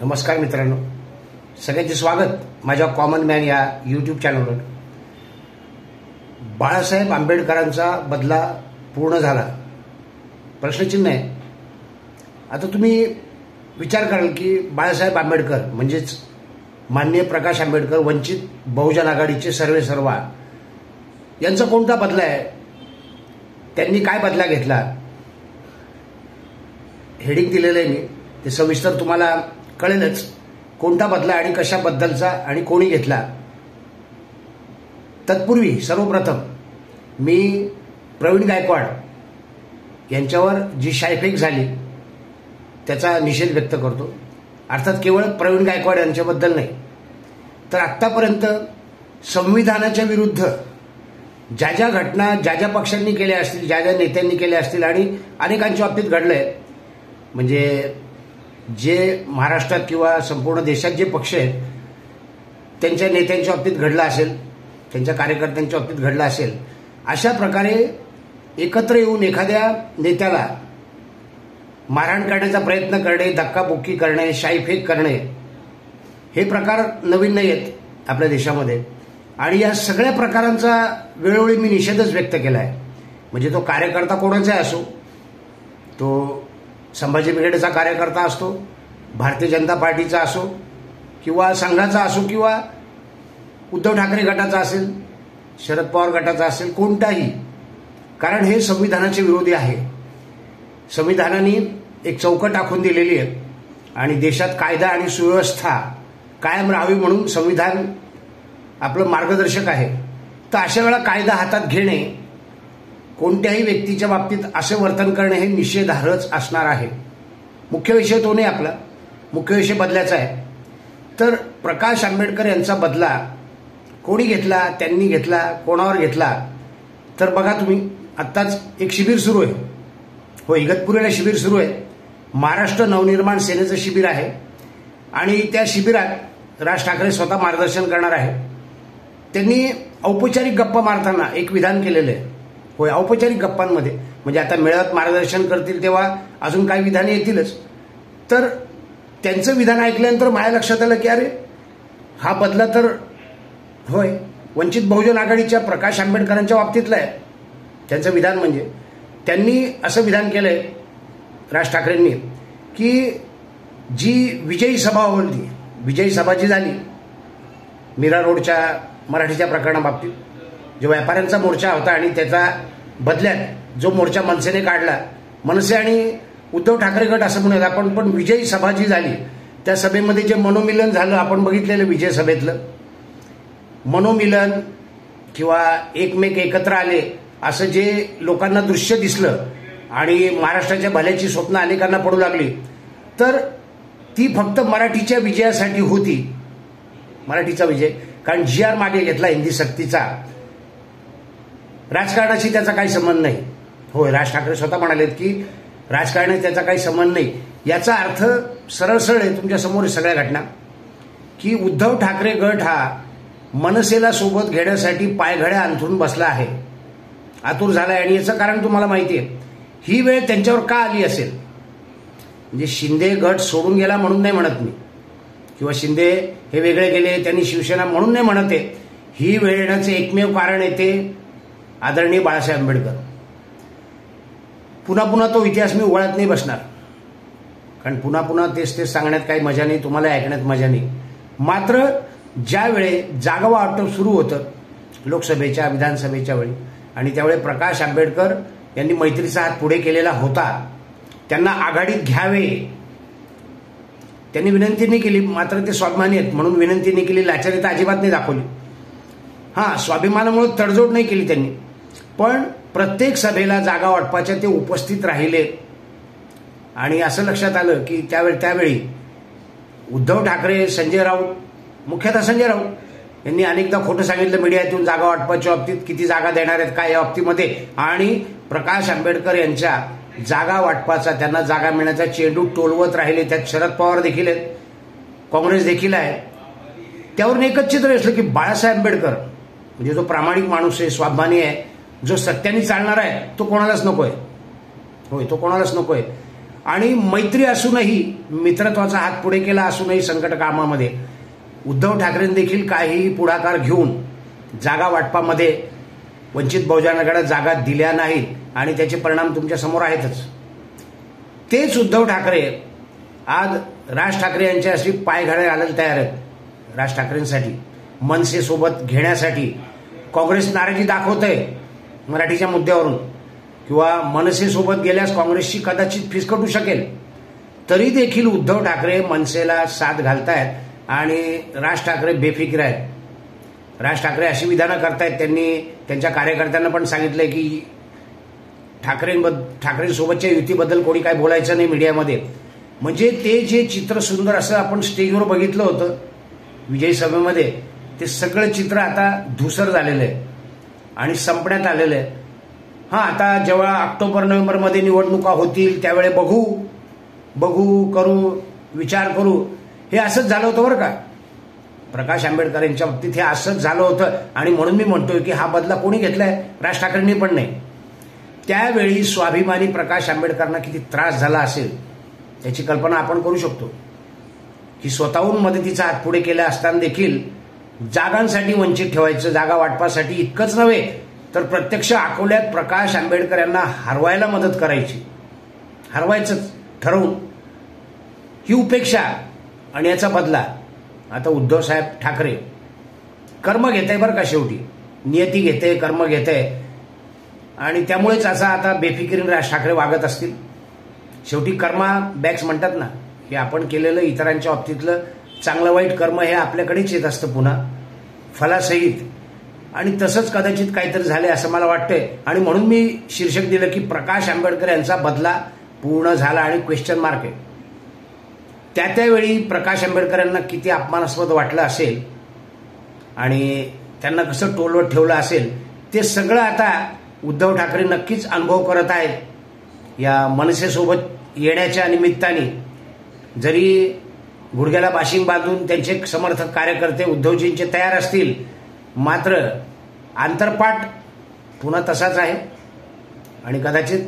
नमस्कार मित्रांनो, सगळ्यांचे स्वागत माझ्या कॉमन मॅन या यूट्यूब चॅनलवर। बाळासाहेब आंबेडकरांचा बदला पूर्ण झाला, प्रश्नचिन्ह आहे। आता तुम्ही विचार कराल की बाळासाहेब आंबेडकर म्हणजेच माननीय प्रकाश आंबेडकर, वंचित बहुजन आघाडीचे सर्वेसर्वा, यांचा कोणता बदला आहे, त्यांनी काय बदला घेतला, हेडिंग दिलेलं आहे मी, ते सविस्तर तुम्हाला कळेलच कोणता बदला आणि कशाबद्दलचा आणि कोणी घेतला। तत्पूर्वी सर्वप्रथम मी प्रवीण गायकवाड यांच्यावर जी शायफेक झाली त्याचा निषेध व्यक्त करतो। अर्थात केवळ प्रवीण गायकवाड यांच्याबद्दल नाही, तर आत्तापर्यंत संविधानाच्या विरुद्ध ज्या ज्या घटना ज्या ज्या पक्षांनी केल्या असतील, ज्या ज्या नेत्यांनी केल्या असतील आणि अनेकांच्या बाबतीत घडलंय, म्हणजे जे महाराष्ट्रात किंवा संपूर्ण देशात जे पक्ष आहेत त्यांच्या नेत्यांच्या बाबतीत घडलं असेल, त्यांच्या कार्यकर्त्यांच्या बाबतीत घडलं असेल, अशा प्रकारे एकत्र येऊन एखाद्या नेत्याला मारहाण करण्याचा प्रयत्न करणे, धक्काबुक्की करणे, शाईफेक करणे हे प्रकार नवीन नाही आहेत आपल्या देशामध्ये। आणि या सगळ्या प्रकारांचा वेळोवेळी मी निषेधच व्यक्त केला आहे। म्हणजे तो कार्यकर्ता कोणाचा असो, तो संभाजी ब्रिगेडचा कार्यकर्ता असतो, भारतीय जनता पार्टीचा असो किंवा संघाचा असो किंवा उद्धव ठाकरे गटाचा असेल, शरद पवार गटाचा असेल, कोणताही, कारण हे संविधानाचे विरोधी आहे। संविधानाने एक चौकट आखून दिलेली आहे आणि देशात कायदा आणि सुव्यवस्था कायम राहावी म्हणून संविधान आपलं मार्गदर्शक आहे। तर अशा वेळा कायदा हातात घेणे, कोणत्याही व्यक्तीच्या बाबतीत असे वर्तन करणे हे निषेधार्हच असणार आहे। मुख्य विषय तो नाही, आपला मुख्य विषय बदलाचा आहे। तर प्रकाश आंबेडकर यांचा बदला कोणी घेतला, त्यांनी घेतला, कोणावर घेतला, तर बघा तुम्ही, आत्ताच एक शिबिर सुरू आहे, हो इगतपुरीला शिबिर सुरू आहे, महाराष्ट्र नवनिर्माण सेनेचं शिबिर आहे आणि त्या शिबिरात राज ठाकरे स्वतः मार्गदर्शन करणार आहे। त्यांनी औपचारिक गप्पा मारताना एक विधान केलेलं आहे, होय औपचारिक गप्पांमध्ये, म्हणजे आता मेळाव्यात मार्गदर्शन करतील तेव्हा अजून काही विधाने येतीलच। तर त्यांचं विधान ऐकल्यानंतर माझ्या लक्षात आलं की अरे हा बदला तर होय वंचित बहुजन आघाडीच्या प्रकाश आंबेडकरांच्या बाबतीतला आहे। त्यांचं विधान म्हणजे त्यांनी असं विधान केलंय राज ठाकरेंनी की जी विजयी सभा होती, विजयी सभा जी झाली मीरा रोडच्या मराठीच्या प्रकरणाबाबतीत, जो व्यापाऱ्यांचा मोर्चा होता आणि त्याचा बदल्यात जो मोर्चा मनसेने काढला, मनसे आणि उद्धव ठाकरे गट असं म्हणूयात आपण, पण विजयी सभा जी झाली त्या सभेमध्ये जे मनोमिलन झालं आपण बघितलेलं, विजय सभेतलं मनोमिलन किंवा एकमेक एकत्र आले असं जे लोकांना दृश्य दिसलं आणि महाराष्ट्राच्या भल्याची स्वप्न अनेकांना पडू लागली, तर ती फक्त मराठीच्या विजयासाठी होती, मराठीचा विजय। कारण GR मागे घेतला हिंदी सक्तीचा, राजकारणाशी त्याचा काही संबंध नाही। होय, राज ठाकरे स्वतः म्हणालेत की राजकारणाशी त्याचा काही संबंध नाही। याचा अर्थ सरळ सरळ आहे, तुमच्या समोर सगळ्या घटना, की उद्धव ठाकरे गट हा मनसेला सोबत घेण्यासाठी पायघड्या अंथरून बसला आहे, आतुर झालाय। आणि याचं कारण तुम्हाला माहिती आहे, ही वेळ त्यांच्यावर का आली असेल, म्हणजे शिंदे गट सोडून गेला म्हणून नाही म्हणत मी, किंवा शिंदे हे वेगळे गेले त्यांनी शिवसेना म्हणून नाही म्हणत आहे, ही वेळ येण्याचे एकमेव कारण येते आदरणीय बाळासाहेब आंबेडकर। पुन्हा पुन्हा तो इतिहास मी उघडत नाही बसणार, कारण पुन्हा पुन्हा तेच तेच सांगण्यात काही मजा नाही, तुम्हाला ऐकण्यात मजा नाही। मात्र ज्या वेळी जागा वाटप सुरू होतं लोकसभेच्या विधानसभेच्या वेळी, आणि त्यावेळी प्रकाश आंबेडकर यांनी मैत्रीचा हात पुढे केलेला होता, त्यांना आघाडीत घ्यावे त्यांनी विनंती नाही केली, मात्र ते स्वाभिमानी आहेत म्हणून विनंती नाही केली, लाचारिता अजिबात नाही दाखवली। हां, स्वाभिमानामुळे तडजोड नाही केली त्यांनी, पण प्रत्येक सभेला जागा वाटपाच्या ते उपस्थित राहिले। आणि असं लक्षात आलं की त्यावेळी उद्धव ठाकरे, संजय राऊत, मुख्यतः संजय राऊत यांनी अनेकदा खोटं सांगितलं मीडियातून जागा वाटपाच्या बाबतीत, किती जागा देणार आहेत काय या बाबतीमध्ये, आणि प्रकाश आंबेडकर यांच्या जागा वाटपाचा, त्यांना जागा मिळण्याचा चेंडू टोलवत राहिले। त्यात शरद पवार देखील आहेत, काँग्रेस देखील आहे। त्यावरून एकच चित्र असलं की बाळासाहेब आंबेडकर म्हणजे जो प्रामाणिक माणूस आहे, स्वाभिमानी आहे, जो सत्याने चालणार आहे, तो कोणालाच नकोय, होय तो कोणालाच नकोय। आणि मैत्री असूनही, मित्रत्वाचा हात पुढे केला असूनही संकट कामामध्ये उद्धव ठाकरेंनी देखील काही पुढाकार घेऊन जागा वाटपामध्ये वंचित बहुजन आघाडीला जागा दिल्या नाहीत आणि त्याचे परिणाम तुमच्या समोर आहेतच. तेच उद्धव ठाकरे आज राज ठाकरे यांच्याशी पायघाडे घालायला तयार आहेत. राज ठाकरेंसाठी मनसेसोबत घेण्यासाठी काँग्रेस नाराजी दाखवतंय मराठीच्या मुद्द्यावरून, किंवा मनसेसोबत गेल्यास काँग्रेसची कदाचित फिसकटू शकेल, तरी देखील उद्धव ठाकरे मनसेला साथ घालतायत आणि राज ठाकरे बेफिकीर आहेत. राज ठाकरे अशी विधानं करतायत, त्यांनी त्यांच्या कार्यकर्त्यांना पण सांगितलंय की ठाकरेंसोबतच्या युतीबद्दल कोणी काय बोलायचं नाही मीडियामध्ये. म्हणजे ते जे चित्र सुंदर असं आपण स्टेजवर बघितलं होतं विजयी सभेमध्ये, ते सगळं चित्र आता धूसर झालेलं आहे आणि संपण्यात आलेलं आहे. आता जेव्हा ऑक्टोबर नोव्हेंबरमध्ये निवडणुका होतील त्यावेळी बघू करू, विचार करू, हे असंच झालं होतं बरं का. प्रकाश आंबेडकर यांच्या बाबतीत हे असंच झालं होतं आणि म्हणून मी म्हणतोय की हा बदला कोणी घेतलाय? राज ठाकरेंनी पण नाही. त्यावेळी स्वाभिमानी प्रकाश आंबेडकरांना किती त्रास झाला असेल याची कल्पना आपण करू शकतो की स्वतःहून मदतीचा हात पुढे केला असताना देखील जागांसाठी वंचित ठेवायचं, जागा वाटपासाठी इतकंच नव्हे तर प्रत्यक्ष अकोल्यात प्रकाश आंबेडकर यांना हरवायला मदत करायची, हरवायचंच ठरवून. ही उपेक्षा आणि याचा बदला आता उद्धव साहेब ठाकरे कर्म घेते बरं का. शेवटी नियती घेते, कर्म घेते आणि त्यामुळेच असा आता बेफिकिरीने राज ठाकरे वागत असतील. शेवटी कर्मा बॅक्स म्हणतात ना, हे आपण केलेलं इतरांच्या बाबतीतलं चांगलं वाईट कर्म हे आपल्याकडेच येत असतं पुन्हा फलासहित. आणि तसंच कदाचित काहीतरी झाले असं मला वाटतंय आणि म्हणून मी शीर्षक दिलं की प्रकाश आंबेडकर यांचा बदला पूर्ण झाला आणि क्वेश्चन मार्क आहे. त्यावेळी प्रकाश आंबेडकर यांना किती अपमानास्पद वाटलं असेल आणि त्यांना कसं टोलवत ठेवलं असेल, ते सगळं आता उद्धव ठाकरे नक्कीच अनुभव करत आहेत. या मनसेसोबत येण्याच्या निमित्ताने जरी गुडघ्याला बाशिंग बांधून त्यांचे समर्थक कार्यकर्ते उद्धवजींचे तयार असतील, मात्र आंतरपाठ पुन्हा तसाच आहे. आणि कदाचित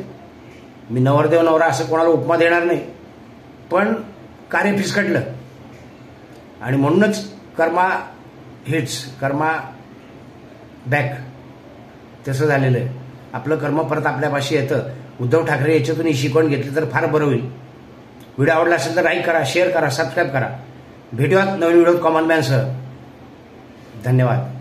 मी नवरदेव नवरा असं कोणाला उपमा देणार नाही, पण कार्य फिसकटलं आणि म्हणूनच कर्मा हिट्स, कर्मा बॅक तसं झालेलं आहे. आपलं कर्म परत आपल्यापाशी येतं. उद्धव ठाकरे याच्यातून ही शिकवण घेतली तर फार बरं होईल. व्हिडिओ आवडला असेल तर लाईक करा, शेअर करा, सबस्क्राईब करा. भेटूयात नवीन व्हिडिओत कॉमन मॅनसह. धन्यवाद.